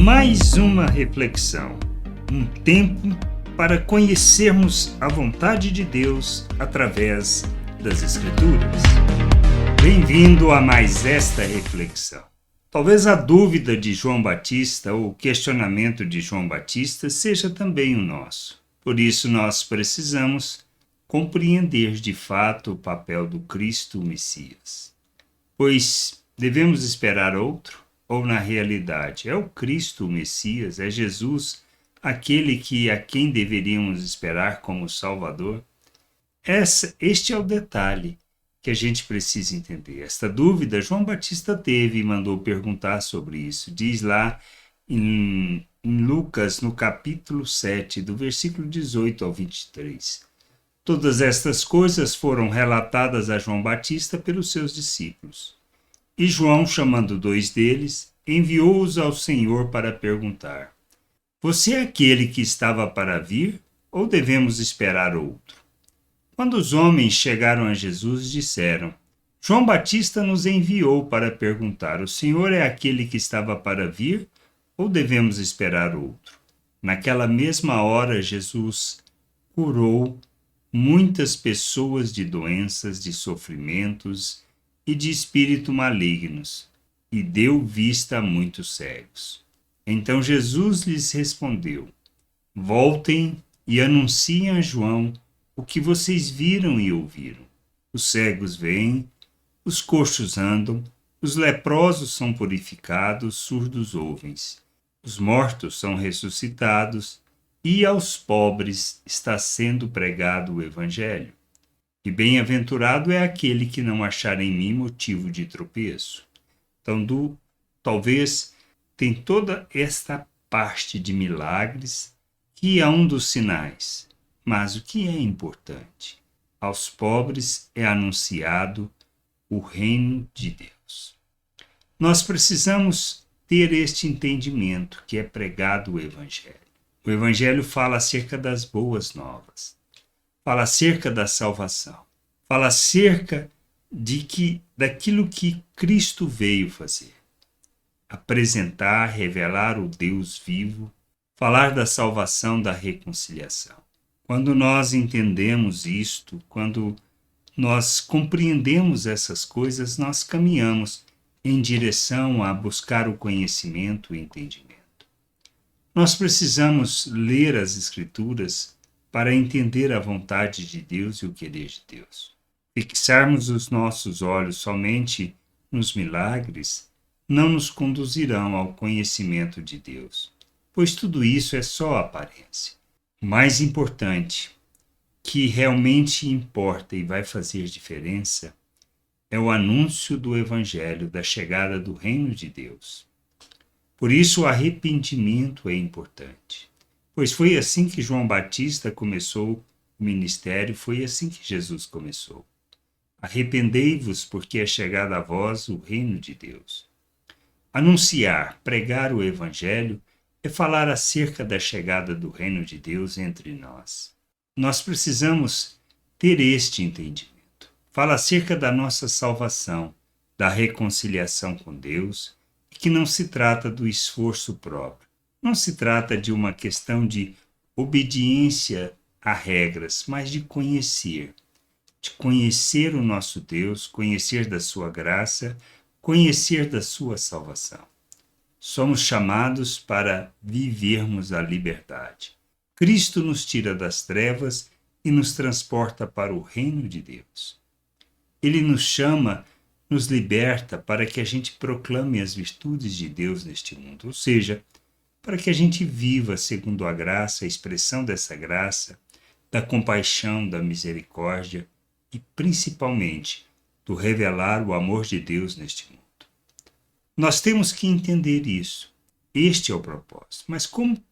Mais uma reflexão, um tempo para conhecermos a vontade de Deus através das Escrituras. Bem-vindo a mais esta reflexão. Talvez a dúvida de João Batista ou o questionamento de João Batista seja também o nosso. Por isso nós precisamos compreender de fato o papel do Cristo o Messias. Pois devemos esperar outro? Ou na realidade é o Cristo o Messias, é Jesus aquele a quem deveríamos esperar como Salvador? Este é o detalhe que a gente precisa entender. Esta dúvida João Batista teve e mandou perguntar sobre isso. Diz lá em Lucas, no capítulo 7, do versículo 18 ao 23. Todas estas coisas foram relatadas a João Batista pelos seus discípulos. E João, chamando 2 deles, enviou-os ao Senhor para perguntar: Você é aquele que estava para vir, ou devemos esperar outro? Quando os homens chegaram a Jesus, disseram: João Batista nos enviou para perguntar: O Senhor é aquele que estava para vir, ou devemos esperar outro? Naquela mesma hora, Jesus curou muitas pessoas de doenças, de sofrimentos e de espírito malignos, e deu vista a muitos cegos. Então Jesus lhes respondeu: Voltem e anunciem a João o que vocês viram e ouviram. Os cegos veem, os coxos andam, os leprosos são purificados, surdos ouvem, os mortos são ressuscitados, e aos pobres está sendo pregado o Evangelho. E bem-aventurado é aquele que não achar em mim motivo de tropeço. Então, talvez tem toda esta parte de milagres que é um dos sinais. Mas o que é importante? Aos pobres é anunciado o reino de Deus. Nós precisamos ter este entendimento que é pregado o Evangelho. O Evangelho fala acerca das boas novas, fala acerca da salvação, fala acerca daquilo que Cristo veio fazer. Apresentar, revelar o Deus vivo, falar da salvação, da reconciliação. Quando nós entendemos isto, quando nós compreendemos essas coisas, nós caminhamos em direção a buscar o conhecimento e entendimento. Nós precisamos ler as Escrituras para entender a vontade de Deus e o querer de Deus. Fixarmos os nossos olhos somente nos milagres não nos conduzirão ao conhecimento de Deus, pois tudo isso é só aparência. O mais importante, que realmente importa e vai fazer diferença, é o anúncio do Evangelho, da chegada do reino de Deus. Por isso o arrependimento é importante, pois foi assim que João Batista começou o ministério, foi assim que Jesus começou. Arrependei-vos, porque é chegado a vós o reino de Deus. Anunciar, pregar o Evangelho é falar acerca da chegada do reino de Deus entre nós. Nós precisamos ter este entendimento. Fala acerca da nossa salvação, da reconciliação com Deus, e que não se trata do esforço próprio. Não se trata de uma questão de obediência a regras, mas de conhecer o nosso Deus, conhecer da sua graça, conhecer da sua salvação. Somos chamados para vivermos a liberdade. Cristo nos tira das trevas e nos transporta para o reino de Deus. Ele nos chama, nos liberta para que a gente proclame as virtudes de Deus neste mundo, ou seja, para que a gente viva segundo a graça, a expressão dessa graça, da compaixão, da misericórdia e principalmente do revelar o amor de Deus neste mundo. Nós temos que entender isso. Este é o propósito. Mas como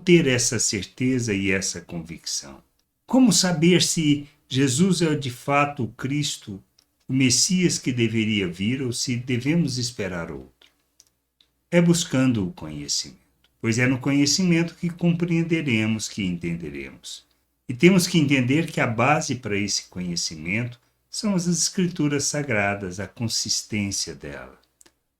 ter essa certeza e essa convicção? Como saber se Jesus é de fato o Cristo, o Messias que deveria vir, ou se devemos esperar outro? É buscando o conhecimento, pois é no conhecimento que compreenderemos, que entenderemos. E temos que entender que a base para esse conhecimento são as Escrituras Sagradas, a consistência dela.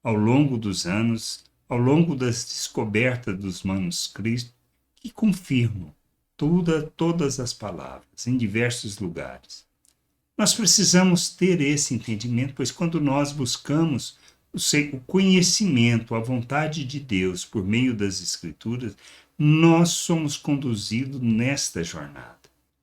Ao longo dos anos, ao longo das descobertas dos manuscritos que confirmam todas as palavras em diversos lugares. Nós precisamos ter esse entendimento, pois quando nós buscamos o conhecimento, a vontade de Deus por meio das Escrituras, nós somos conduzidos nesta jornada,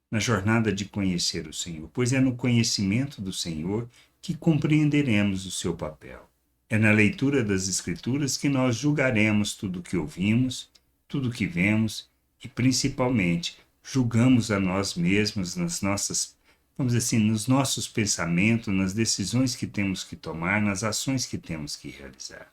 na jornada de conhecer o Senhor, pois é no conhecimento do Senhor que compreenderemos o seu papel. É na leitura das Escrituras que nós julgaremos tudo o que ouvimos, tudo o que vemos e, principalmente, julgamos a nós mesmos nas nossas, vamos dizer assim, nos nossos pensamentos, nas decisões que temos que tomar, nas ações que temos que realizar.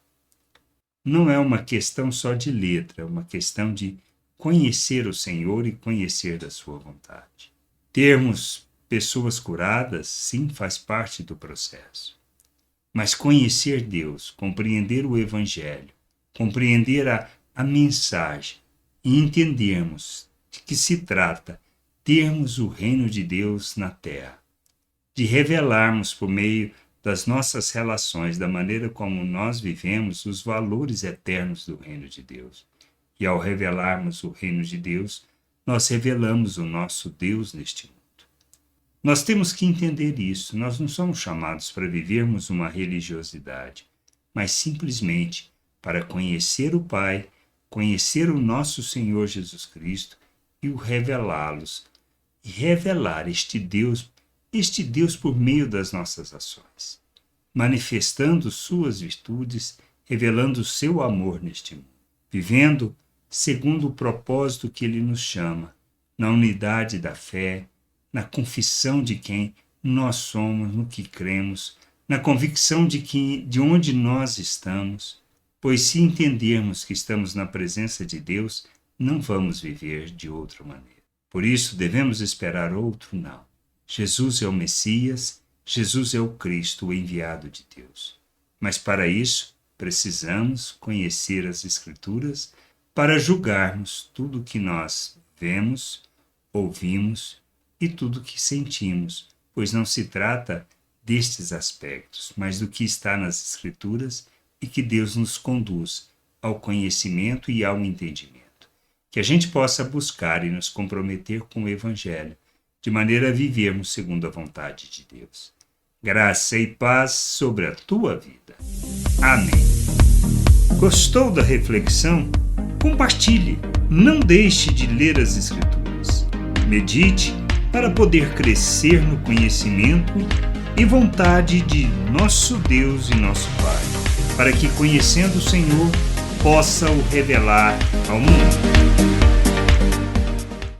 Não é uma questão só de letra, é uma questão de conhecer o Senhor e conhecer da sua vontade. Termos pessoas curadas, sim, faz parte do processo. Mas conhecer Deus, compreender o Evangelho, compreender a mensagem e entendermos de que se trata termos o reino de Deus na terra, de revelarmos por meio das nossas relações, da maneira como nós vivemos, os valores eternos do reino de Deus. E ao revelarmos o reino de Deus, nós revelamos o nosso Deus neste mundo. Nós temos que entender isso. Nós não somos chamados para vivermos uma religiosidade, mas simplesmente para conhecer o Pai, conhecer o nosso Senhor Jesus Cristo e o revelá-los, e revelar este Deus por meio das nossas ações, manifestando suas virtudes, revelando o seu amor neste mundo, vivendo segundo o propósito que Ele nos chama, na unidade da fé, na confissão de quem nós somos, no que cremos, na convicção de onde nós estamos, pois se entendermos que estamos na presença de Deus, não vamos viver de outra maneira. Por isso, devemos esperar outro? Não. Jesus é o Messias, Jesus é o Cristo, o enviado de Deus. Mas para isso, precisamos conhecer as Escrituras para julgarmos tudo o que nós vemos, ouvimos e tudo o que sentimos, pois não se trata destes aspectos, mas do que está nas Escrituras e que Deus nos conduz ao conhecimento e ao entendimento. Que a gente possa buscar e nos comprometer com o Evangelho, de maneira a vivermos segundo a vontade de Deus. Graça e paz sobre a tua vida. Amém. Gostou da reflexão? Compartilhe. Não deixe de ler as Escrituras. Medite para poder crescer no conhecimento e vontade de nosso Deus e nosso Pai, para que, conhecendo o Senhor, possa o revelar ao mundo.